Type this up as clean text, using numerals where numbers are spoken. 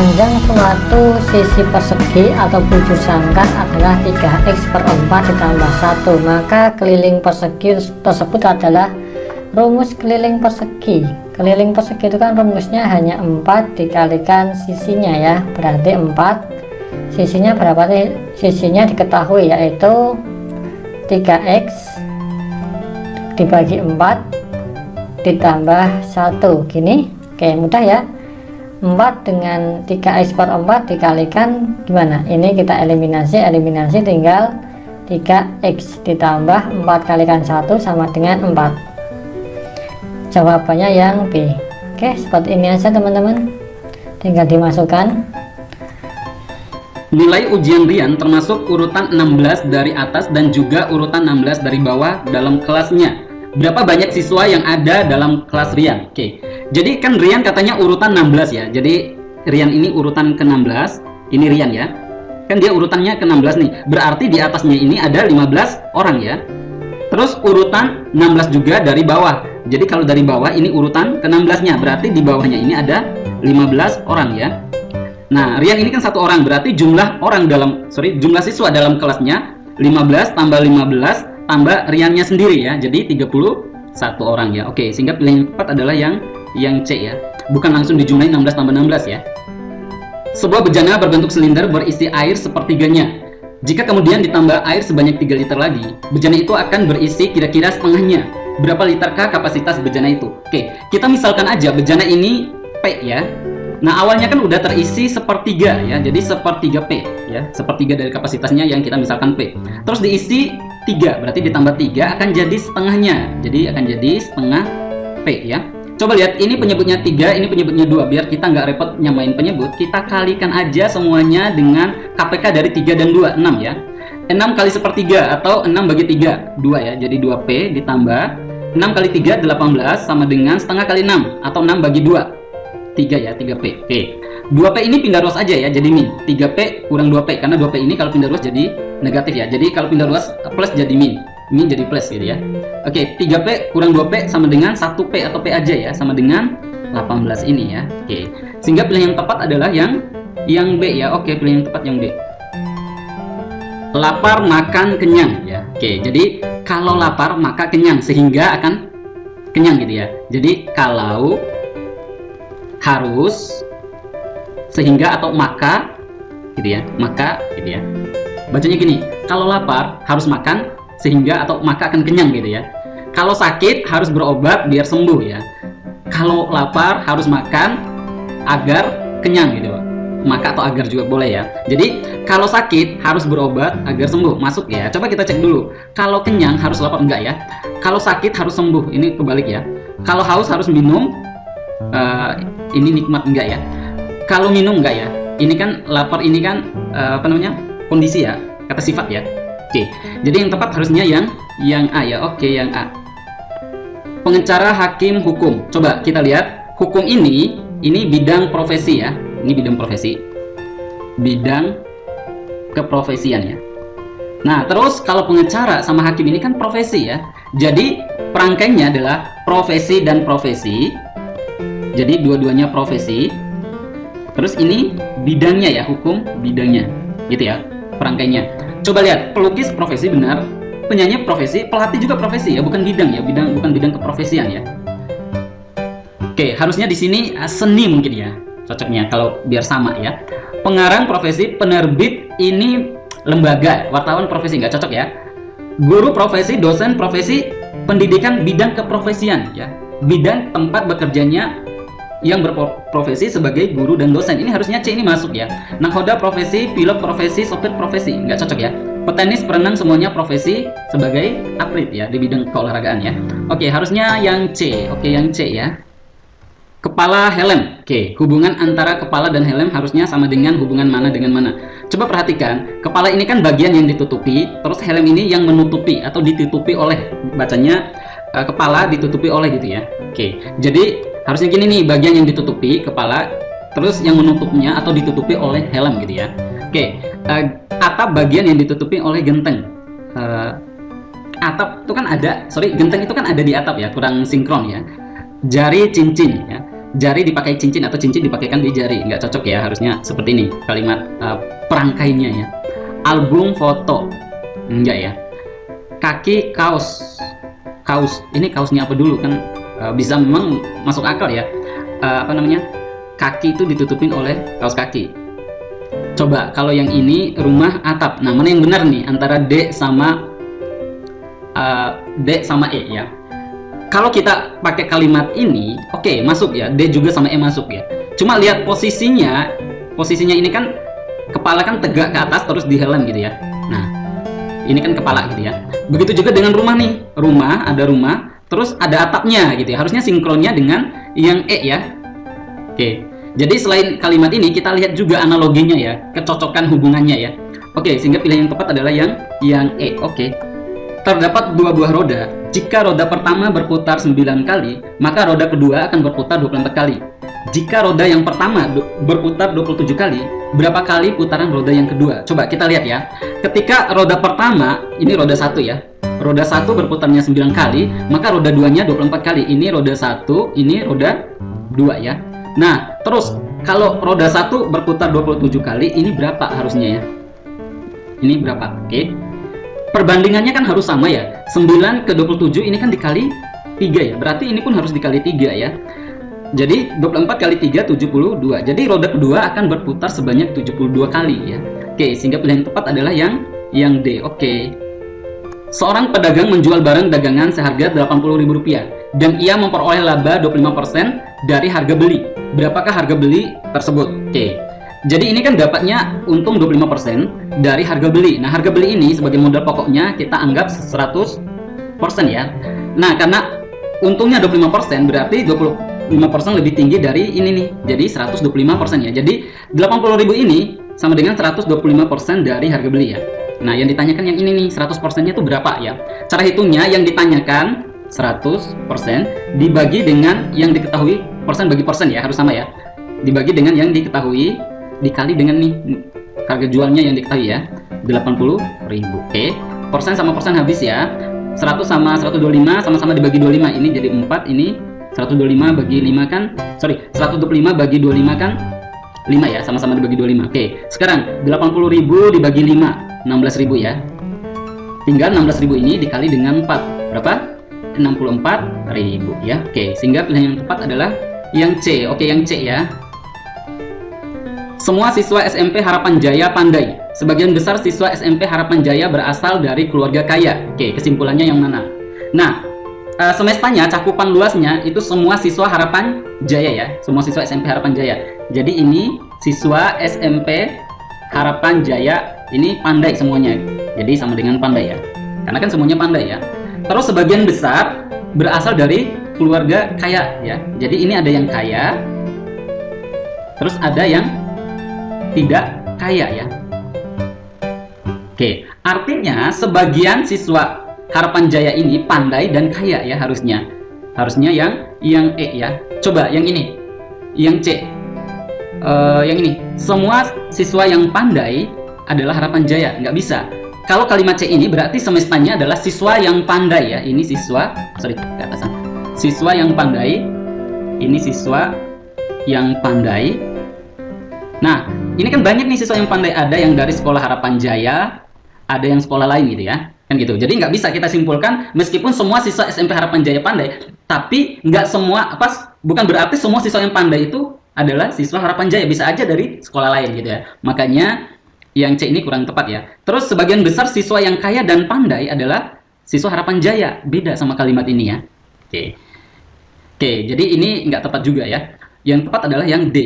Panjang suatu sisi persegi atau bujur sangkar adalah 3x per 4 ditambah 1, maka keliling persegi tersebut adalah rumus keliling persegi. Keliling persegi itu kan rumusnya hanya 4 dikalikan sisinya ya, berarti 4. Sisinya berapa sih? Sisinya diketahui, yaitu 3x dibagi 4 ditambah 1 gini. Oke, mudah ya. 4 dengan 3x per 4 dikalikan gimana? Ini kita eliminasi tinggal 3x ditambah 4 kalikan 1 sama dengan 4. Jawabannya yang B. Oke, seperti ini aja teman-teman, tinggal dimasukkan. Nilai ujian Rian termasuk urutan 16 dari atas dan juga urutan 16 dari bawah dalam kelasnya. Berapa banyak siswa yang ada dalam kelas Rian? Oke, jadi kan Rian katanya urutan 16 ya. Jadi Rian ini urutan ke-16, ini Rian ya. Kan dia urutannya ke-16 nih. Berarti di atasnya ini ada 15 orang ya. Terus urutan 16 juga dari bawah. Jadi kalau dari bawah ini urutan ke-16-nya, berarti di bawahnya ini ada 15 orang ya. Nah, Rian ini kan satu orang, berarti jumlah siswa dalam kelasnya 15 tambah 15 tambah Riannya sendiri ya, jadi 31 orang ya. Oke, sehingga pilihan yang tepat adalah yang C ya, bukan langsung dijumlahin 16 tambah 16 ya. Sebuah bejana berbentuk silinder berisi air sepertiganya. Jika kemudian ditambah air sebanyak 3 liter lagi, bejana itu akan berisi kira-kira setengahnya. Berapa literkah kapasitas bejana itu? Oke, kita misalkan aja bejana ini P ya. Nah, awalnya kan udah terisi sepertiga ya, jadi sepertiga P ya, sepertiga dari kapasitasnya yang kita misalkan P. Terus diisi 3, berarti ditambah 3 akan jadi setengahnya, jadi akan jadi setengah P ya. Coba lihat, ini penyebutnya 3, ini penyebutnya 2. Biar kita nggak repot nyamain penyebut, kita kalikan aja semuanya dengan KPK dari 3 dan 2, 6 ya. 6 kali sepertiga atau 6 bagi 3, 2 ya, jadi 2P ditambah 6 kali 3, 18 sama dengan setengah kali 6 atau 6 bagi 2, 3 ya, 3P. Oke, 2P ini pindah ruas aja ya, jadi min. 3P kurang 2P, karena 2P ini kalau pindah ruas jadi negatif ya. Jadi kalau pindah ruas plus jadi min jadi plus gitu ya. Oke, 3P kurang 2P sama dengan 1P atau P aja ya, sama dengan 18 ini ya. Oke, sehingga pilihan yang tepat adalah yang B ya. Oke, pilihan yang tepat yang B. Lapar makan kenyang ya. Oke, jadi kalau lapar maka kenyang, sehingga akan kenyang gitu ya. Jadi kalau, harus, sehingga atau maka gitu ya, maka gitu ya. Bacanya gini, kalau lapar harus makan sehingga atau maka akan kenyang gitu ya. Kalau sakit harus berobat biar sembuh ya. Kalau lapar harus makan agar kenyang gitu, maka atau agar juga boleh ya. Jadi kalau sakit harus berobat agar sembuh, masuk ya. Coba kita cek dulu, kalau kenyang harus lapar enggak ya. Kalau sakit harus sembuh, ini kebalik ya. Kalau haus harus minum, ini nikmat enggak ya. Kalau minum enggak ya, ini kan lapar, ini kan kondisi ya, kata sifat ya. Oke, jadi yang tepat harusnya yang A ya. Oke, yang A. Pengacara, hakim, hukum. Coba kita lihat, hukum ini bidang profesi ya, ini bidang profesi, bidang keprofesian ya. Nah, terus kalau pengacara sama hakim ini kan profesi ya, jadi perangkainya adalah profesi dan profesi. Jadi dua-duanya profesi. Terus ini bidangnya ya, hukum bidangnya gitu ya, perangkainya. Coba lihat, pelukis profesi benar, penyanyi profesi, pelatih juga profesi ya, bukan bidang ya, bukan bidang keprofesian ya. Oke, harusnya di sini seni mungkin ya, cocoknya kalau biar sama ya. Pengarang profesi, penerbit ini lembaga, wartawan profesi nggak cocok ya. Guru profesi, dosen profesi, pendidikan bidang keprofesian ya, bidang tempat bekerjanya yang berprofesi sebagai guru dan dosen. Ini harusnya C ini masuk ya. Nakhoda profesi, pilot profesi, sopir profesi, nggak cocok ya. Petenis, perenang semuanya profesi sebagai atlet ya, di bidang keolahragaan ya. Oke, harusnya yang C. Oke, yang C ya. Kepala, helm. Oke, hubungan antara kepala dan helm harusnya sama dengan hubungan mana dengan mana. Coba perhatikan, kepala ini kan bagian yang ditutupi, terus helm ini yang menutupi atau ditutupi oleh, bacanya kepala ditutupi oleh gitu ya. Oke, jadi harusnya gini nih, bagian yang ditutupi kepala, terus yang menutupnya atau ditutupi oleh helm gitu ya. Oke, atap bagian yang ditutupi oleh genteng. Atap itu kan ada, genteng itu kan ada di atap ya, kurang sinkron ya. Jari cincin ya. jari dipakai cincin atau cincin dipakaikan di jari, nggak cocok ya, harusnya seperti ini kalimat perangkainya ya. Album foto, enggak ya. Kaki kaos, ini kaosnya apa dulu kan, bisa memang masuk akal ya, apa namanya, kaki itu ditutupin oleh kaos kaki. Coba kalau yang ini rumah atap, nah mana yang benar nih antara D sama E ya. Kalau kita pakai kalimat ini, oke, masuk ya, D juga sama E masuk ya. Cuma lihat posisinya ini kan kepala kan tegak ke atas terus dihelm gitu ya. Nah, ini kan kepala gitu ya. Begitu juga dengan rumah nih, ada rumah, terus ada atapnya gitu ya. Harusnya sinkronnya dengan yang E ya. Oke. Jadi selain kalimat ini kita lihat juga analoginya ya, kecocokan hubungannya ya. Oke, sehingga pilihan yang tepat adalah yang E. Oke. Terdapat dua buah roda. Jika roda pertama berputar 9 kali, maka roda kedua akan berputar 24 kali. Jika roda yang pertama berputar 27 kali, berapa kali putaran roda yang kedua? Coba kita lihat ya. Ketika roda pertama, ini roda 1 ya. Roda 1 berputarnya 9 kali, maka roda 2-nya 24 kali. Ini roda 1, ini roda 2 ya. Nah, terus kalau roda 1 berputar 27 kali, ini berapa harusnya ya? Ini berapa? Oke. Perbandingannya kan harus sama ya. 9 ke 27 ini kan dikali 3 ya. Berarti ini pun harus dikali 3 ya. Jadi 24 kali 3 72. Jadi roda kedua akan berputar sebanyak 72 kali ya. Oke, sehingga pilihan tepat adalah yang D. Oke. Seorang pedagang menjual barang dagangan seharga Rp80.000 dan ia memperoleh laba 25% dari harga beli. Berapakah harga beli tersebut? Oke. Jadi ini kan dapatnya untung 25% dari harga beli. Nah, harga beli ini sebagai modal pokoknya kita anggap 100% ya. Nah, karena untungnya 25% berarti 25% lebih tinggi dari ini nih. Jadi 125% ya. Jadi 80.000 ini sama dengan 125% dari harga beli ya. Nah, yang ditanyakan yang ini nih, 100%-nya itu berapa ya? Cara hitungnya yang ditanyakan 100% dibagi dengan yang diketahui, persen bagi persen ya, harus sama ya. Dibagi dengan yang diketahui dikali dengan nih harga jualnya yang diketahui ya, 80.000. Oke. Persen sama persen habis ya. 100 sama 125 sama-sama dibagi 25. Ini jadi 4, ini 125 bagi 5 kan, 125 bagi 25 kan 5 ya, sama-sama dibagi 25. Oke, sekarang 80.000 dibagi 5, 16.000 ya. Tinggal 16.000 ini dikali dengan 4. Berapa? 64.000 ya. Oke, sehingga pilihan yang tepat adalah yang C. Oke, yang C ya. Semua siswa SMP Harapan Jaya pandai. Sebagian besar siswa SMP Harapan Jaya berasal dari keluarga kaya. Oke, kesimpulannya yang mana? Nah, semestanya cakupan luasnya itu semua siswa Harapan Jaya ya, semua siswa SMP Harapan Jaya. Jadi ini siswa SMP Harapan Jaya ini pandai semuanya. Jadi sama dengan pandai ya, karena kan semuanya pandai ya. Terus sebagian besar berasal dari keluarga kaya ya. Jadi ini ada yang kaya, terus ada yang tidak kaya ya. Oke, artinya sebagian siswa Harapan Jaya ini pandai dan kaya ya, harusnya yang E ya. Coba yang ini, yang C, yang ini, semua siswa yang pandai adalah Harapan Jaya, nggak bisa. Kalau kalimat C ini berarti semestanya adalah siswa yang pandai ya. Ini siswa, ke atasan, siswa yang pandai, ini siswa yang pandai. Nah, ini kan banyak nih siswa yang pandai, ada yang dari sekolah Harapan Jaya, ada yang sekolah lain gitu ya. Kan gitu. Jadi nggak bisa kita simpulkan meskipun semua siswa SMP Harapan Jaya pandai, tapi nggak semua bukan berarti semua siswa yang pandai itu adalah siswa Harapan Jaya, bisa aja dari sekolah lain gitu ya. Makanya yang C ini kurang tepat ya. Terus sebagian besar siswa yang kaya dan pandai adalah siswa Harapan Jaya, beda sama kalimat ini ya. Oke, jadi ini nggak tepat juga ya. Yang tepat adalah yang D.